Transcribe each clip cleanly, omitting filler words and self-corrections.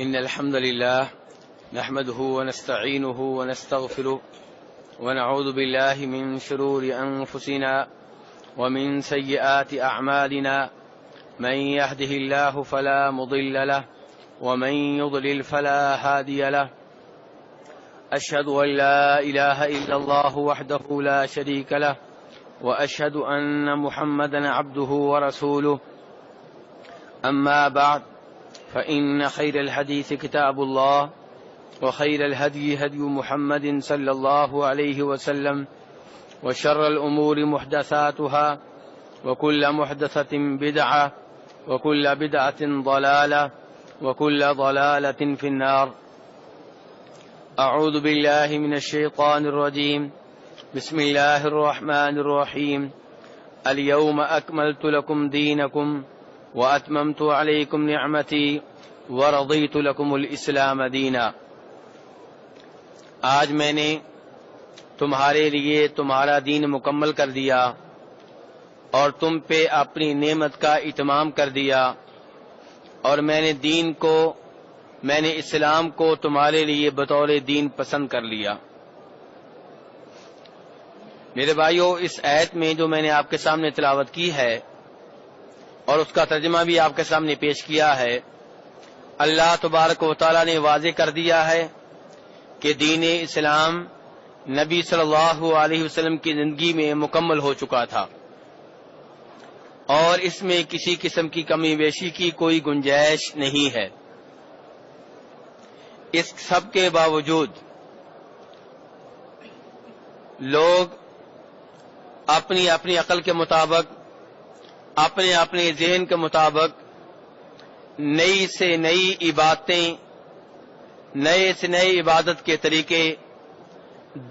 إن الحمد لله نحمده ونستعينه ونستغفره ونعوذ بالله من شرور أنفسنا ومن سيئات أعمالنا من يهده الله فلا مضل له ومن يضلل فلا هادي له أشهد أن لا إله إلا الله وحده لا شريك له وأشهد أن محمدا عبده ورسوله أما بعد فإن خير الحديث كتاب الله وخير الهدي هدي محمد صلى الله عليه وسلم وشر الأمور محدثاتها وكل محدثة بدعة وكل بدعة ضلالة وكل ضلالة في النار. أعوذ بالله من الشيطان الرجيم. بسم الله الرحمن الرحيم. اليوم أكملت لكم دينكم وأتممت عليكم نعمتي ورضيت لكم الإسلام دينا. آج میں نے تمہارے لیے تمہارا دین مکمل کر دیا اور تم پہ اپنی نعمت کا اتمام کر دیا، اور میں نے اسلام کو تمہارے لیے بطور دین پسند کر لیا. میرے بھائیو، اس آیت میں جو میں نے آپ کے سامنے تلاوت کی ہے اور اس کا ترجمہ بھی آپ کے سامنے پیش کیا ہے، اللہ تبارک و تعالی نے واضح کر دیا ہے کہ دین اسلام نبی صلی اللہ علیہ وسلم کی زندگی میں مکمل ہو چکا تھا اور اس میں کسی قسم کی کمی بیشی کی کوئی گنجائش نہیں ہے. اس سب کے باوجود لوگ اپنی اپنی عقل کے مطابق، اپنے اپنے ذہن کے مطابق نئی سے نئی عبادتیں، نئے سے نئے عبادت کے طریقے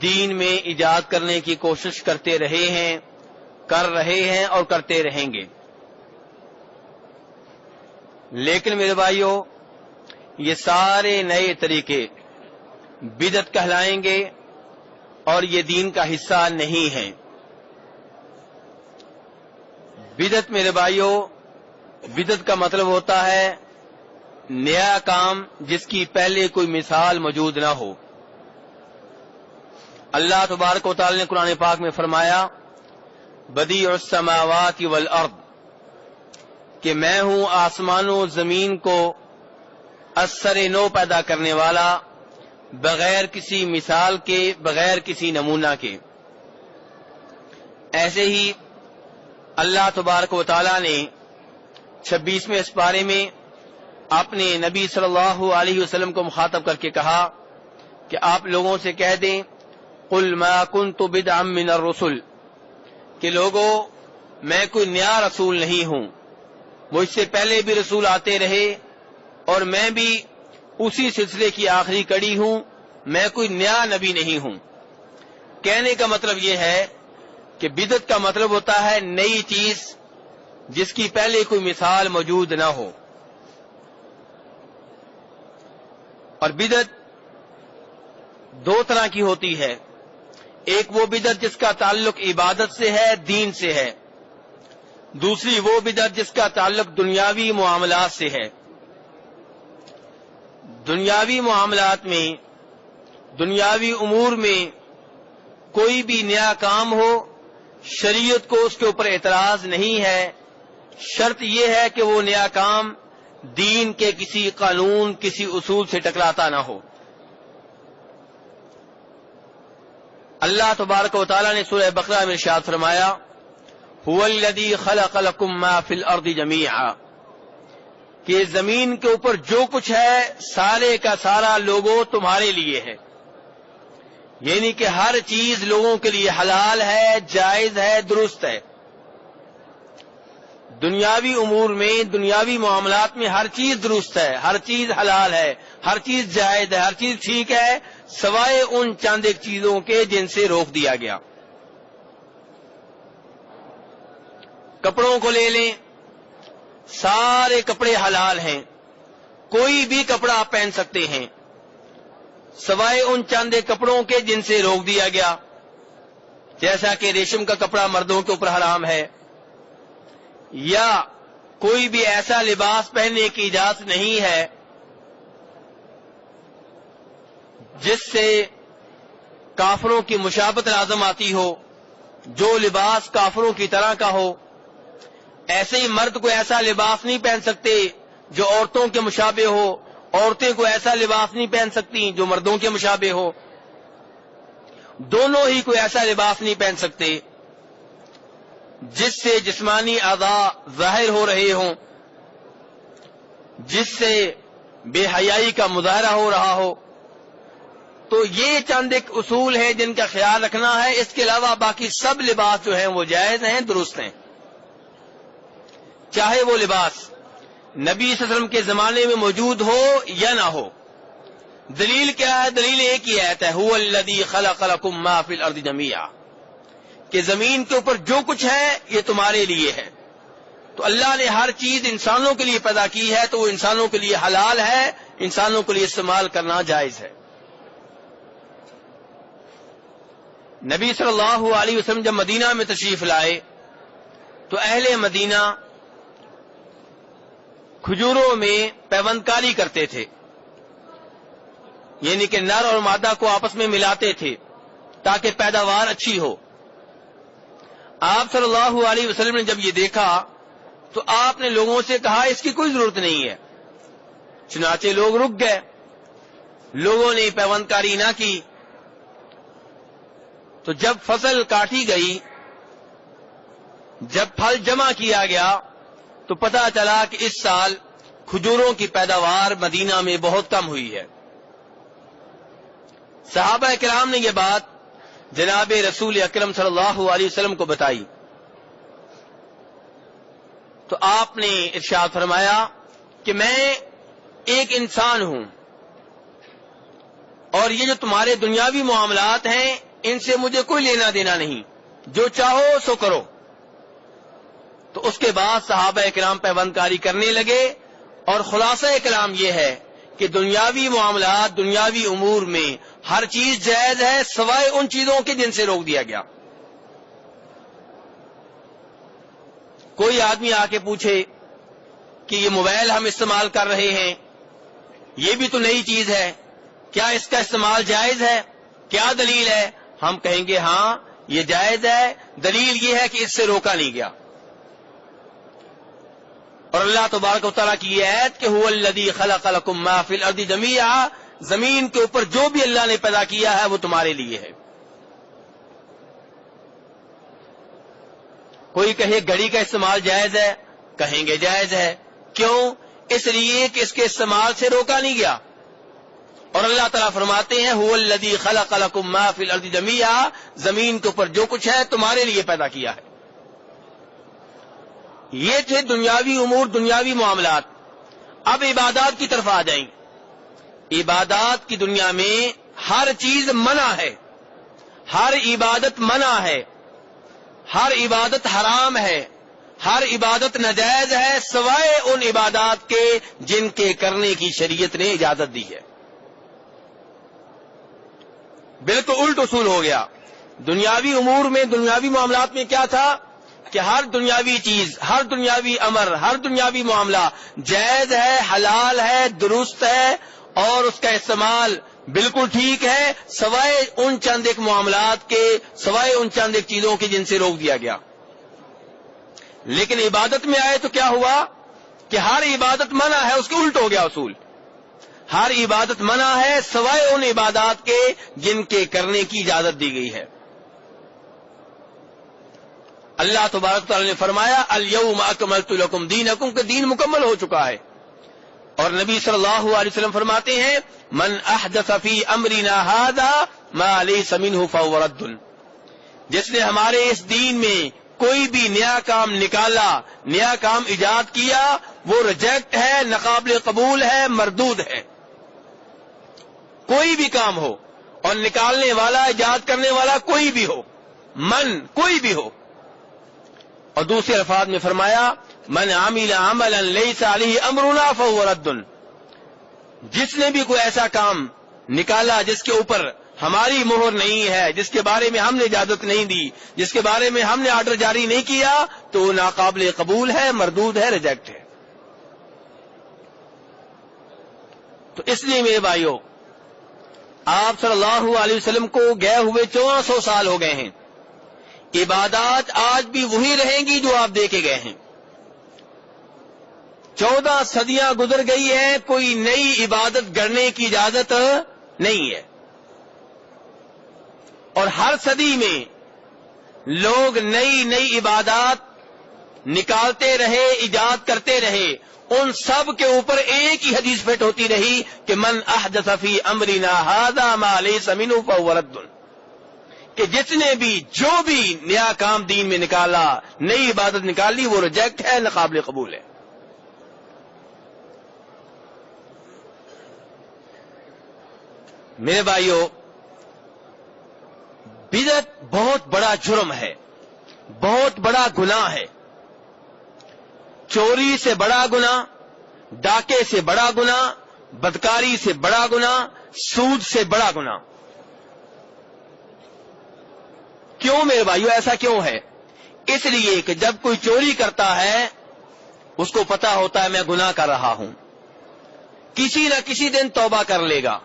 دین میں ایجاد کرنے کی کوشش کرتے رہے ہیں، کر رہے ہیں اور کرتے رہیں گے. لیکن میرے بھائیو، یہ سارے نئے طریقے بدعت کہلائیں گے اور یہ دین کا حصہ نہیں ہیں. بدعت میرے بھائیو، بدعت کا مطلب ہوتا ہے نیا کام جس کی پہلے کوئی مثال موجود نہ ہو. اللہ تبارک و تعالی نے قرآن پاک میں فرمایا بدیع السماوات والارض، کہ میں ہوں آسمانوں زمین کو اثر نو پیدا کرنے والا، بغیر کسی مثال کے، بغیر کسی نمونہ کے. ایسے ہی اللہ تبارک و تعالی نے 26ویں سپارے میں اپنے نبی صلی اللہ علیہ وسلم کو مخاطب کر کے کہا کہ آپ لوگوں سے کہہ دیں قل ما كنت بدعا من الرسل، کہ لوگوں میں کوئی نیا رسول نہیں ہوں، مجھ سے پہلے بھی رسول آتے رہے اور میں بھی اسی سلسلے کی آخری کڑی ہوں، میں کوئی نیا نبی نہیں ہوں. کہنے کا مطلب یہ ہے کہ بدعت کا مطلب ہوتا ہے نئی چیز جس کی پہلے کوئی مثال موجود نہ ہو. اور بدعت دو طرح کی ہوتی ہے. ایک وہ بدعت جس کا تعلق عبادت سے ہے، دین سے ہے. دوسری وہ بدعت جس کا تعلق دنیاوی معاملات سے ہے. دنیاوی معاملات میں، دنیاوی امور میں کوئی بھی نیا کام ہو، شریعت کو اس کے اوپر اعتراض نہیں ہے. شرط یہ ہے کہ وہ نیا کام دین کے کسی قانون، کسی اصول سے ٹکراتا نہ ہو. اللہ تبارک و تعالی نے سورہ بقرہ میں ارشاد فرمایا هو الذی خلق لکم ما فی الارض جمیعا، کہ زمین کے اوپر جو کچھ ہے سارے کا سارا لوگوں تمہارے لیے ہے. یعنی کہ ہر چیز لوگوں کے لیے حلال ہے، جائز ہے، درست ہے. دنیاوی امور میں، دنیاوی معاملات میں ہر چیز درست ہے، ہر چیز حلال ہے، ہر چیز جائز ہے، ہر چیز ٹھیک ہے، سوائے ان چند ایک چیزوں کے جن سے روک دیا گیا. کپڑوں کو لے لیں، سارے کپڑے حلال ہیں، کوئی بھی کپڑا آپ پہن سکتے ہیں، سوائے ان چند ایک کپڑوں کے جن سے روک دیا گیا. جیسا کہ ریشم کا کپڑا مردوں کے اوپر حرام ہے، یا کوئی بھی ایسا لباس پہننے کی اجازت نہیں ہے جس سے کافروں کی مشابہت لازم آتی ہو، جو لباس کافروں کی طرح کا ہو. ایسے ہی مرد کو ایسا لباس نہیں پہن سکتے جو عورتوں کے مشابہ ہو، عورتیں کو ایسا لباس نہیں پہن سکتی جو مردوں کے مشابہ ہو. دونوں ہی کوئی ایسا لباس نہیں پہن سکتے جس سے جسمانی اعضاء ظاہر ہو رہے ہوں، جس سے بے حیائی کا مظاہرہ ہو رہا ہو. تو یہ چند ایک اصول ہیں جن کا خیال رکھنا ہے. اس کے علاوہ باقی سب لباس جو ہیں وہ جائز ہیں، درست ہیں، چاہے وہ لباس نبی صلی اللہ علیہ وسلم کے زمانے میں موجود ہو یا نہ ہو. دلیل کیا ہے؟ دلیل ایک ہی آیت ہے، هو الذی خلق لکم ما فی الارض جمیعا، کہ زمین کے اوپر جو کچھ ہے یہ تمہارے لیے ہے. تو اللہ نے ہر چیز انسانوں کے لیے پیدا کی ہے، تو وہ انسانوں کے لیے حلال ہے، انسانوں کے لیے استعمال کرنا جائز ہے. نبی صلی اللہ علیہ وسلم جب مدینہ میں تشریف لائے تو اہل مدینہ کھجوروں میں پیوند کاری کرتے تھے، یعنی کہ نر اور مادہ کو آپس میں ملاتے تھے تاکہ پیداوار اچھی ہو. آپ صلی اللہ علیہ وسلم نے جب یہ دیکھا تو آپ نے لوگوں سے کہا اس کی کوئی ضرورت نہیں ہے. چنانچہ لوگ رک گئے، لوگوں نے پیوند کاری نہ کی. تو جب فصل کاٹی گئی، جب پھل جمع کیا گیا تو پتہ چلا کہ اس سال کھجوروں کی پیداوار مدینہ میں بہت کم ہوئی ہے. صحابہ کرام نے یہ بات جناب رسول اکرم صلی اللہ علیہ وسلم کو بتائی تو آپ نے ارشاد فرمایا کہ میں ایک انسان ہوں اور یہ جو تمہارے دنیاوی معاملات ہیں ان سے مجھے کوئی لینا دینا نہیں، جو چاہو سو کرو. تو اس کے بعد صحابہ کرام پیوند کاری کرنے لگے. اور خلاصہ کلام یہ ہے کہ دنیاوی معاملات، دنیاوی امور میں ہر چیز جائز ہے سوائے ان چیزوں کے جن سے روک دیا گیا. کوئی آدمی آ کے پوچھے کہ یہ موبائل ہم استعمال کر رہے ہیں، یہ بھی تو نئی چیز ہے، کیا اس کا استعمال جائز ہے؟ کیا دلیل ہے؟ ہم کہیں گے ہاں یہ جائز ہے، دلیل یہ ہے کہ اس سے روکا نہیں گیا. اور اللہ تبارک و تعالیٰ کی یہ آیت کہ هو الذی خلق لکم ما فی الارض جمیعا، زمین کے اوپر جو بھی اللہ نے پیدا کیا ہے وہ تمہارے لیے ہے. کوئی کہے گھڑی کا استعمال جائز ہے، کہیں گے جائز ہے. کیوں؟ اس لیے کہ اس کے استعمال سے روکا نہیں گیا. اور اللہ تعالیٰ فرماتے ہیں هو الذی خلق لکم ما فی الارض جمیعا، زمین کے اوپر جو کچھ ہے تمہارے لیے پیدا کیا ہے. یہ تھے دنیاوی امور، دنیاوی معاملات. اب عبادات کی طرف آ جائیں. عبادات کی دنیا میں ہر چیز منع ہے، ہر عبادت منع ہے، ہر عبادت حرام ہے، ہر عبادت ناجائز ہے سوائے ان عبادات کے جن کے کرنے کی شریعت نے اجازت دی ہے. بالکل الٹ اصول ہو گیا. دنیاوی امور میں، دنیاوی معاملات میں کیا تھا کہ ہر دنیاوی چیز، ہر دنیاوی امر، ہر دنیاوی معاملہ جائز ہے، حلال ہے، درست ہے اور اس کا استعمال بالکل ٹھیک ہے سوائے ان چند ایک معاملات کے، سوائے ان چند ایک چیزوں کے جن سے روک دیا گیا. لیکن عبادت میں آئے تو کیا ہوا کہ ہر عبادت منع ہے، اس کے الٹ ہو گیا اصول. ہر عبادت منع ہے سوائے ان عبادات کے جن کے کرنے کی اجازت دی گئی ہے. اللہ تبارک تعالی نے فرمایا الیوم اکملت لکم دینکم، کہ دین مکمل ہو چکا ہے. اور نبی صلی اللہ علیہ وسلم فرماتے ہیں من احدث فی امرنا ھذا ما لیس منہ فہو رد، جس نے ہمارے اس دین میں کوئی بھی نیا کام نکالا، نیا کام ایجاد کیا، وہ ریجیکٹ ہے، ناقابل قبول ہے، مردود ہے. کوئی بھی کام ہو اور نکالنے والا، ایجاد کرنے والا کوئی بھی ہو، من کوئی بھی ہو. اور دوسرے الفاظ میں فرمایا من عمل عملا لیس علیہ امرنا فہو رد، جس نے بھی کوئی ایسا کام نکالا جس کے اوپر ہماری مہر نہیں ہے، جس کے بارے میں ہم نے اجازت نہیں دی، جس کے بارے میں ہم نے آرڈر جاری نہیں کیا، تو وہ ناقابل قبول ہے، مردود ہے، ریجیکٹ ہے. تو اس لیے میرے بھائیوں آپ صلی اللہ علیہ وسلم کو گئے ہوئے 1400 سال ہو گئے ہیں. عبادات آج بھی وہی رہیں گی جو آپ دے کے گئے ہیں. 14 صدیاں گزر گئی ہیں, کوئی نئی عبادت گڑنے کی اجازت نہیں ہے. اور ہر صدی میں لوگ نئی نئی عبادات نکالتے رہے, ایجاد کرتے رہے. ان سب کے اوپر ایک ہی حدیث فٹ ہوتی رہی کہ من احدث فی امرنا ھذا ما لیس منہ فہو رد, کہ جس نے بھی جو بھی نیا کام دین میں نکالا, نئی عبادت نکالی, وہ ریجیکٹ ہے, نہ قابل قبول ہے. میرے بھائیو, بدعت بہت بڑا جرم ہے, بہت بڑا گناہ ہے. چوری سے بڑا گناہ, ڈاکے سے بڑا گناہ, بدکاری سے بڑا گناہ, سود سے بڑا گناہ. کیوں میرے بھائیو, ایسا کیوں ہے؟ اس لیے کہ جب کوئی چوری کرتا ہے اس کو پتا ہوتا ہے میں گناہ کر رہا ہوں, کسی نہ کسی دن توبہ کر لے گا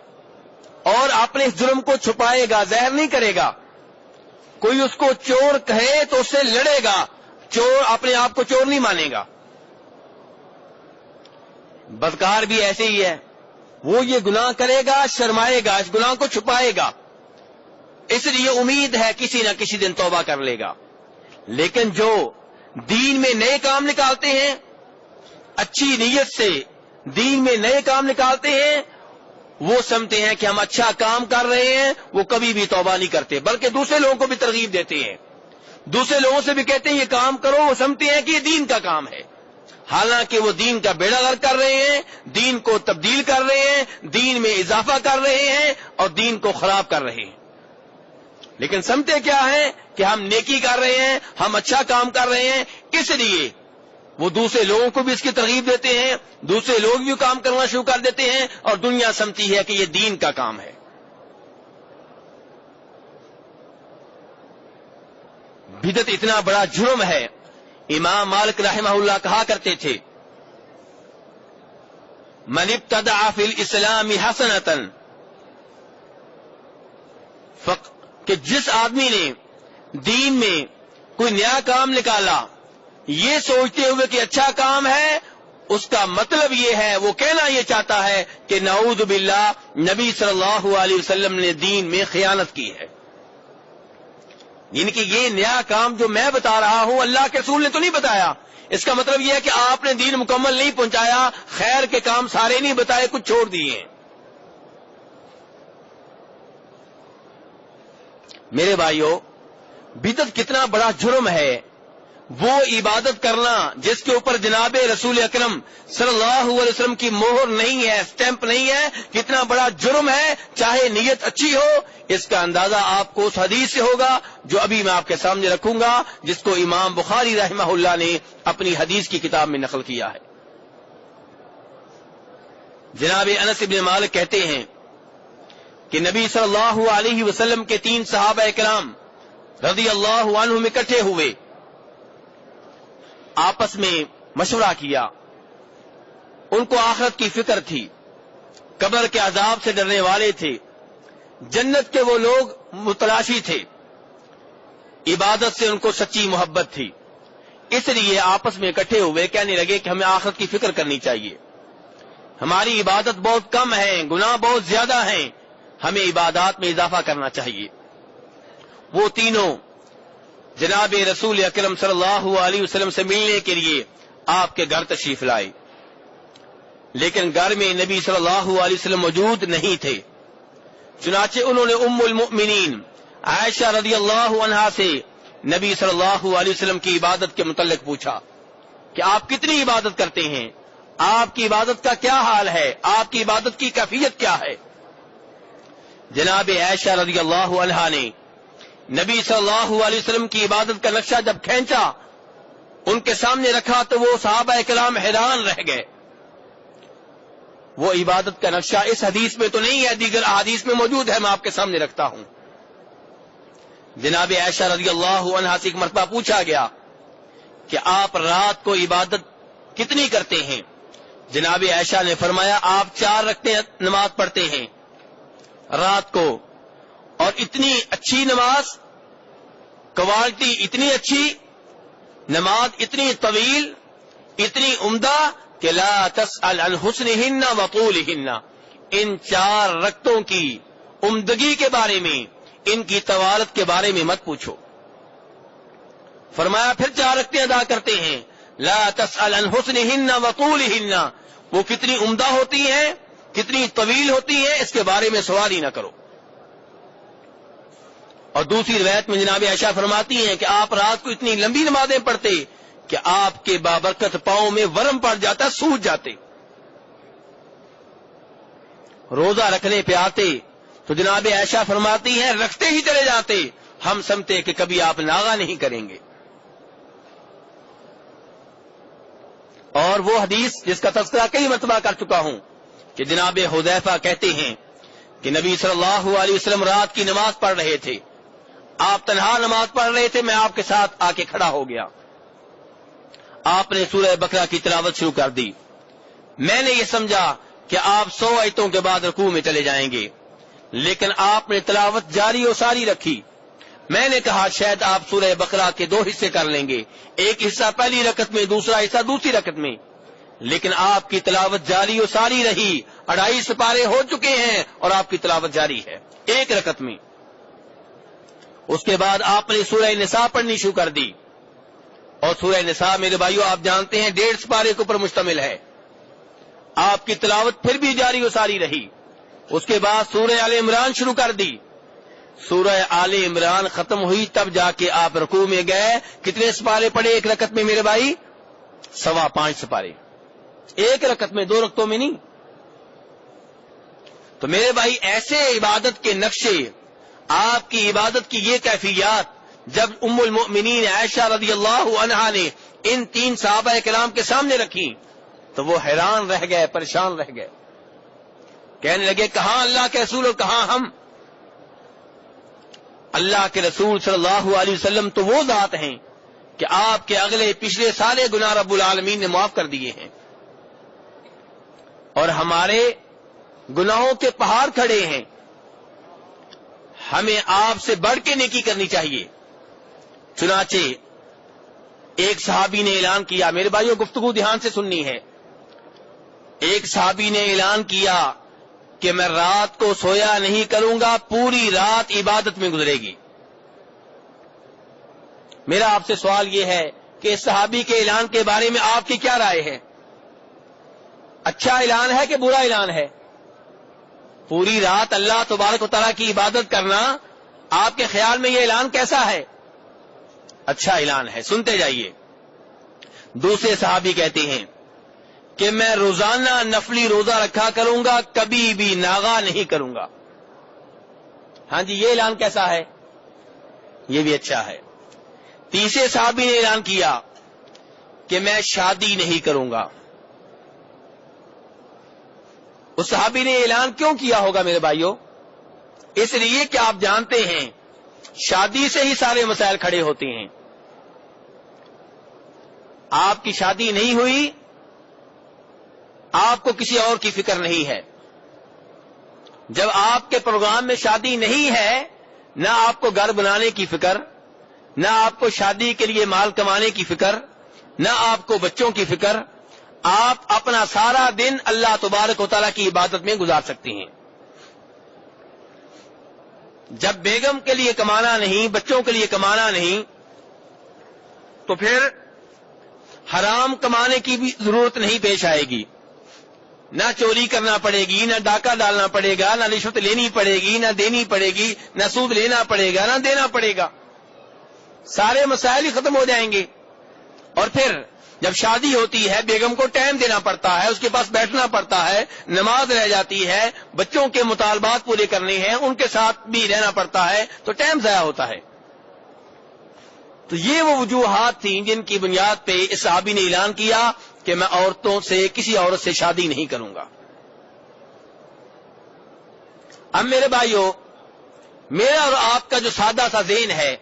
اور اپنے اس جرم کو چھپائے گا, ظاہر نہیں کرے گا. کوئی اس کو چور کہے تو اس سے لڑے گا, چور اپنے آپ کو چور نہیں مانے گا. بدکار بھی ایسے ہی ہے, وہ یہ گناہ کرے گا, شرمائے گا, اس گناہ کو چھپائے گا, اس لیے امید ہے کسی نہ کسی دن توبہ کر لے گا. لیکن جو دین میں نئے کام نکالتے ہیں, اچھی نیت سے دین میں نئے کام نکالتے ہیں, وہ سمجھتے ہیں کہ ہم اچھا کام کر رہے ہیں, وہ کبھی بھی توبہ نہیں کرتے, بلکہ دوسرے لوگوں کو بھی ترغیب دیتے ہیں, دوسرے لوگوں سے بھی کہتے ہیں یہ کام کرو. وہ سمجھتے ہیں کہ یہ دین کا کام ہے, حالانکہ وہ دین کا بیڑا غرق کر رہے ہیں, دین کو تبدیل کر رہے ہیں, دین میں اضافہ کر رہے ہیں اور دین کو خراب کر رہے ہیں. لیکن سمجھتے کیا ہے کہ ہم نیکی کر رہے ہیں, ہم اچھا کام کر رہے ہیں, اس لیے وہ دوسرے لوگوں کو بھی اس کی ترغیب دیتے ہیں, دوسرے لوگ بھی کام کرنا شروع کر دیتے ہیں, اور دنیا سمجھتی ہے کہ یہ دین کا کام ہے. بدعت اتنا بڑا جرم ہے. امام مالک رحمہ اللہ کہا کرتے تھے من ابتدع فی الاسلام حسنۃ, کہ جس آدمی نے دین میں کوئی نیا کام نکالا یہ سوچتے ہوئے کہ اچھا کام ہے, اس کا مطلب یہ ہے, وہ کہنا یہ چاہتا ہے کہ نعوذ باللہ نبی صلی اللہ علیہ وسلم نے دین میں خیانت کی ہے. یعنی کہ یہ نیا کام جو میں بتا رہا ہوں اللہ کے رسول نے تو نہیں بتایا. اس کا مطلب یہ ہے کہ آپ نے دین مکمل نہیں پہنچایا, خیر کے کام سارے نہیں بتائے, کچھ چھوڑ دیے. میرے بھائیو, بدعت کتنا بڑا جرم ہے. وہ عبادت کرنا جس کے اوپر جناب رسول اکرم صلی اللہ علیہ وسلم کی مہر نہیں ہے, سٹیمپ نہیں ہے, کتنا بڑا جرم ہے, چاہے نیت اچھی ہو. اس کا اندازہ آپ کو اس حدیث سے ہوگا جو ابھی میں آپ کے سامنے رکھوں گا, جس کو امام بخاری رحمہ اللہ نے اپنی حدیث کی کتاب میں نقل کیا ہے. جناب انس بن مالک کہتے ہیں کہ نبی صلی اللہ علیہ وسلم کے 3 صحابہ کرام رضی اللہ عنہم اکٹھے ہوئے, آپس میں مشورہ کیا. ان کو آخرت کی فکر تھی, قبر کے عذاب سے ڈرنے والے تھے, جنت کے وہ لوگ متلاشی تھے, عبادت سے ان کو سچی محبت تھی. اس لیے آپس میں اکٹھے ہوئے, کہنے لگے کہ ہمیں آخرت کی فکر کرنی چاہیے. ہماری عبادت بہت کم ہے, گناہ بہت زیادہ ہیں, ہمیں عبادات میں اضافہ کرنا چاہیے. وہ تینوں جناب رسول اکرم صلی اللہ علیہ وسلم سے ملنے کے لیے آپ کے گھر تشریف لائے, لیکن گھر میں نبی صلی اللہ علیہ وسلم موجود نہیں تھے. چنانچہ انہوں نے ام المؤمنین عائشہ رضی اللہ عنہا سے نبی صلی اللہ علیہ وسلم کی عبادت کے متعلق پوچھا کہ آپ کتنی عبادت کرتے ہیں, آپ کی عبادت کا کیا حال ہے, آپ کی عبادت کی کیفیت کیا ہے. جناب عائشہ رضی اللہ عنہا نے نبی صلی اللہ علیہ وسلم کی عبادت کا نقشہ جب کھینچا, ان کے سامنے رکھا, تو وہ صحابہ کرام حیران رہ گئے. وہ عبادت کا نقشہ اس حدیث میں تو نہیں ہے, دیگر احادیث میں موجود ہے, میں آپ کے سامنے رکھتا ہوں. جناب عائشہ رضی اللہ عنہا سے ایک مرتبہ پوچھا گیا کہ آپ رات کو عبادت کتنی کرتے ہیں. جناب عائشہ نے فرمایا آپ 4 رکعتیں نماز پڑھتے ہیں. رات کو، اور اتنی اچھی نماز، کوالٹی اتنی اچھی نماز، اتنی طویل، اتنی عمدہ کہ لا تسأل عن حسنہن و طولہن، ان 4 رکعتوں کی عمدگی کے بارے میں، ان کی طوالت کے بارے میں مت پوچھو۔ فرمایا پھر 4 رکعتیں ادا کرتے ہیں، لا تسأل عن حسنہن و طولہن، وہ کتنی عمدہ ہوتی ہیں، کتنی طویل ہوتی ہیں، اس کے بارے میں سوال ہی نہ کرو۔ اور دوسری روایت میں جناب عائشہ فرماتی ہیں کہ آپ رات کو اتنی لمبی نمازیں پڑھتے کہ آپ کے بابرکت پاؤں میں ورم پڑ جاتا، سوج جاتے۔ روزہ رکھنے پہ آتے تو جناب عائشہ فرماتی ہیں رکھتے ہی چلے جاتے، ہم سمجھتے کہ کبھی آپ ناغا نہیں کریں گے۔ اور وہ حدیث جس کا تذکرہ کئی مرتبہ کر چکا ہوں کہ جناب حذیفہ کہتے ہیں کہ نبی صلی اللہ علیہ وسلم رات کی نماز پڑھ رہے تھے، آپ تنہا نماز پڑھ رہے تھے، میں آپ کے ساتھ آ کے کھڑا ہو گیا، آپ نے سورہ بقرہ کی تلاوت شروع کر دی، میں نے یہ سمجھا کہ آپ 100 آیتوں کے بعد رکوع میں چلے جائیں گے، لیکن آپ نے تلاوت جاری و ساری رکھی۔ میں نے کہا شاید آپ سورہ بقرہ کے 2 حصے کر لیں گے، ایک حصہ پہلی رکعت میں، دوسرا حصہ دوسری رکعت میں، لیکن آپ کی تلاوت جاری و ساری رہی۔ 2.5 سپارے ہو چکے ہیں اور آپ کی تلاوت جاری ہے ایک رکعت میں۔ اس کے بعد آپ نے سورہ نساء پڑھنی شروع کر دی، اور سورہ نساء میرے بھائیو آپ جانتے ہیں 1.5 سپارے کے اوپر مشتمل ہے، آپ کی تلاوت پھر بھی جاری و ساری رہی۔ اس کے بعد سورہ آل عمران شروع کر دی، سورہ آل عمران ختم ہوئی تب جا کے آپ رکوع میں گئے۔ کتنے سپارے پڑھے ایک رکعت میں میرے بھائی؟ 5.25 سپارے ایک رکعت میں، 2 رکعتوں میں نہیں۔ تو میرے بھائی ایسے عبادت کے نقشے، آپ کی عبادت کی یہ کیفیات جب ام المؤمنین عائشہ رضی اللہ عنہا نے ان 3 صحابہ کرام کے سامنے رکھی تو وہ حیران رہ گئے، پریشان رہ گئے، کہنے لگے کہاں اللہ کے رسول اور کہاں ہم؟ اللہ کے رسول صلی اللہ علیہ وسلم تو وہ ذات ہیں کہ آپ کے اگلے پچھلے سارے گناہ رب العالمین نے معاف کر دیے ہیں، اور ہمارے گناہوں کے پہاڑ کھڑے ہیں، ہمیں آپ سے بڑھ کے نیکی کرنی چاہیے۔ چنانچہ ایک صحابی نے اعلان کیا، میرے بھائیوں گفتگو دھیان سے سننی ہے، ایک صحابی نے اعلان کیا کہ میں رات کو سویا نہیں کروں گا، پوری رات عبادت میں گزرے گی۔ میرا آپ سے سوال یہ ہے کہ اس صحابی کے اعلان کے بارے میں آپ کی کیا رائے ہے؟ اچھا اعلان ہے کہ برا اعلان ہے؟ پوری رات اللہ تبارک و تعالیٰ کی عبادت کرنا، آپ کے خیال میں یہ اعلان کیسا ہے؟ اچھا اعلان ہے، سنتے جائیے۔ دوسرے صحابی کہتے ہیں کہ میں روزانہ نفلی روزہ رکھا کروں گا، کبھی بھی ناغا نہیں کروں گا۔ ہاں جی، یہ اعلان کیسا ہے؟ یہ بھی اچھا ہے۔ تیسرے صحابی نے اعلان کیا کہ میں شادی نہیں کروں گا۔ اس صحابی نے اعلان کیوں کیا ہوگا میرے بھائیوں؟ اس لیے کہ آپ جانتے ہیں شادی سے ہی سارے مسائل کھڑے ہوتے ہیں۔ آپ کی شادی نہیں ہوئی، آپ کو کسی اور کی فکر نہیں ہے۔ جب آپ کے پروگرام میں شادی نہیں ہے، نہ آپ کو گھر بنانے کی فکر، نہ آپ کو شادی کے لیے مال کمانے کی فکر، نہ آپ کو بچوں کی فکر، آپ اپنا سارا دن اللہ تبارک و تعالیٰ کی عبادت میں گزار سکتے ہیں۔ جب بیگم کے لیے کمانا نہیں، بچوں کے لیے کمانا نہیں، تو پھر حرام کمانے کی بھی ضرورت نہیں پیش آئے گی۔ نہ چوری کرنا پڑے گی، نہ ڈاکہ ڈالنا پڑے گا، نہ رشوت لینی پڑے گی، نہ دینی پڑے گی، نہ سود لینا پڑے گا، نہ دینا پڑے گا، سارے مسائل ہی ختم ہو جائیں گے۔ اور پھر جب شادی ہوتی ہے بیگم کو ٹائم دینا پڑتا ہے، اس کے پاس بیٹھنا پڑتا ہے، نماز رہ جاتی ہے، بچوں کے مطالبات پورے کرنے ہیں، ان کے ساتھ بھی رہنا پڑتا ہے، تو ٹائم ضائع ہوتا ہے۔ تو یہ وہ وجوہات تھیں جن کی بنیاد پہ اس صحابی نے اعلان کیا کہ میں عورتوں سے، کسی عورت سے شادی نہیں کروں گا۔ اب میرے بھائیوں، میرا اور آپ کا جو سادہ سا ذہن ہے،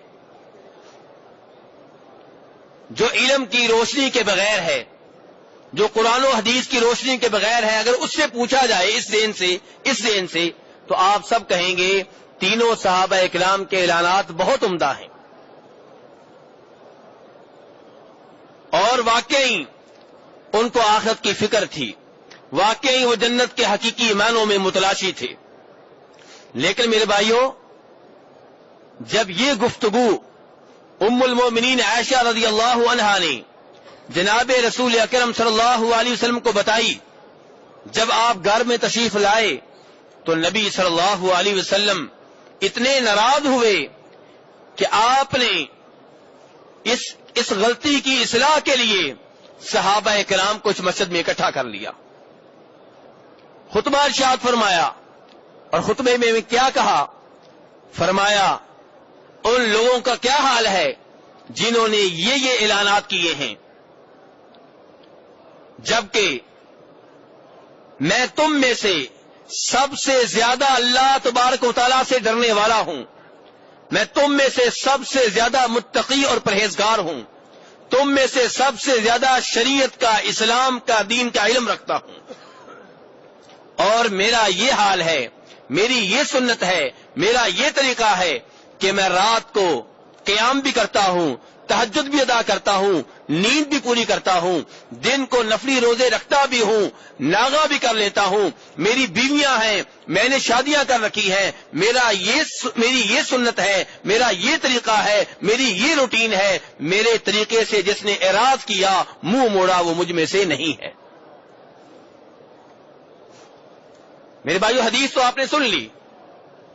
جو علم کی روشنی کے بغیر ہے، جو قرآن و حدیث کی روشنی کے بغیر ہے، اگر اس سے پوچھا جائے اس ذہن سے تو آپ سب کہیں گے تینوں صحابہ اکرام کے اعلانات بہت عمدہ ہیں، اور واقعی ان کو آخرت کی فکر تھی، واقعی وہ جنت کے حقیقی معنوں میں متلاشی تھے۔ لیکن میرے بھائیوں، جب یہ گفتگو ام المومنین عائشہ رضی اللہ عنہا نے جناب رسول اکرم صلی اللہ علیہ وسلم کو بتائی، جب آپ گھر میں تشریف لائے تو نبی صلی اللہ علیہ وسلم اتنے ناراض ہوئے کہ آپ نے اس غلطی کی اصلاح کے لیے صحابہ کرام کو اس مسجد میں اکٹھا کر لیا، خطبہ ارشاد فرمایا، اور خطبے میں کیا کہا؟ فرمایا ان لوگوں کا کیا حال ہے جنہوں نے یہ اعلانات کیے ہیں، جبکہ میں تم میں سے سب سے زیادہ اللہ تبارک و تعالیٰ سے ڈرنے والا ہوں، میں تم میں سے سب سے زیادہ متقی اور پرہیزگار ہوں، تم میں سے سب سے زیادہ شریعت کا، اسلام کا، دین کا علم رکھتا ہوں، اور میرا یہ حال ہے، میری یہ سنت ہے، میرا یہ طریقہ ہے کہ میں رات کو قیام بھی کرتا ہوں، تہجد بھی ادا کرتا ہوں، نیند بھی پوری کرتا ہوں، دن کو نفلی روزے رکھتا بھی ہوں، ناغا بھی کر لیتا ہوں، میری بیویاں ہیں، میں نے شادیاں کر رکھی ہیں، میری یہ سنت ہے، میرا یہ طریقہ ہے، میری یہ روٹین ہے، میرے طریقے سے جس نے اعراض کیا، منہ موڑا، وہ مجھ میں سے نہیں ہے۔ میرے بھائیو، حدیث تو آپ نے سن لی،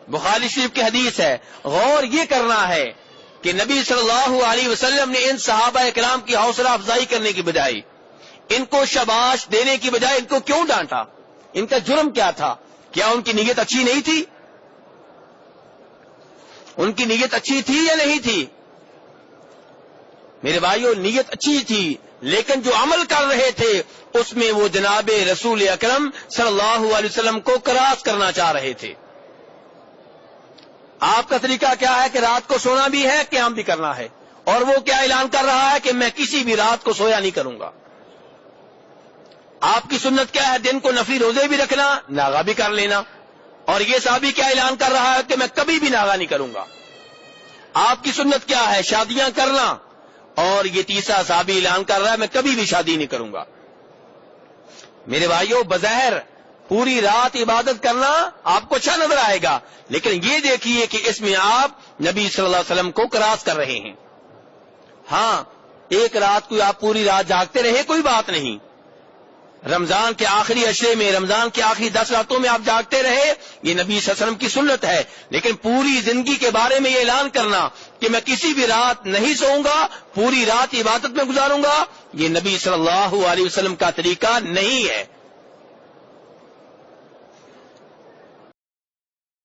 بخاری شریف کی حدیث ہے۔ غور یہ کرنا ہے کہ نبی صلی اللہ علیہ وسلم نے ان صحابہ کرام کی حوصلہ افزائی کرنے کی بجائے، ان کو شاباش دینے کی بجائے ان کو کیوں ڈانٹا؟ ان کا جرم کیا تھا؟ کیا ان کی نیت اچھی نہیں تھی؟ ان کی نیت اچھی تھی یا نہیں تھی؟ میرے بھائیو، نیت اچھی تھی، لیکن جو عمل کر رہے تھے اس میں وہ جناب رسول اکرم صلی اللہ علیہ وسلم کو کراس کرنا چاہ رہے تھے۔ آپ کا طریقہ کیا ہے کہ رات کو سونا بھی ہے، قیام بھی کرنا ہے، اور وہ کیا اعلان کر رہا ہے کہ میں کسی بھی رات کو سویا نہیں کروں گا۔ آپ کی سنت کیا ہے؟ دن کو نفلی روزے بھی رکھنا، ناغا بھی کر لینا، اور یہ صحابی کیا اعلان کر رہا ہے کہ میں کبھی بھی ناغا نہیں کروں گا۔ آپ کی سنت کیا ہے؟ شادیاں کرنا، اور یہ تیسرا صحابی اعلان کر رہا ہے میں کبھی بھی شادی نہیں کروں گا۔ میرے بھائیوں، بظاہر پوری رات عبادت کرنا آپ کو اچھا نظر آئے گا، لیکن یہ دیکھیے کہ اس میں آپ نبی صلی اللہ علیہ وسلم کو کراس کر رہے ہیں۔ ہاں، ایک رات کو آپ پوری رات جاگتے رہے، کوئی بات نہیں، رمضان کے آخری عشرے میں، رمضان کے آخری 10 راتوں میں آپ جاگتے رہے، یہ نبی صلی اللہ علیہ وسلم کی سنت ہے، لیکن پوری زندگی کے بارے میں یہ اعلان کرنا کہ میں کسی بھی رات نہیں سوؤں گا، پوری رات عبادت میں گزاروں گا، یہ نبی صلی اللہ علیہ وسلم کا طریقہ نہیں ہے۔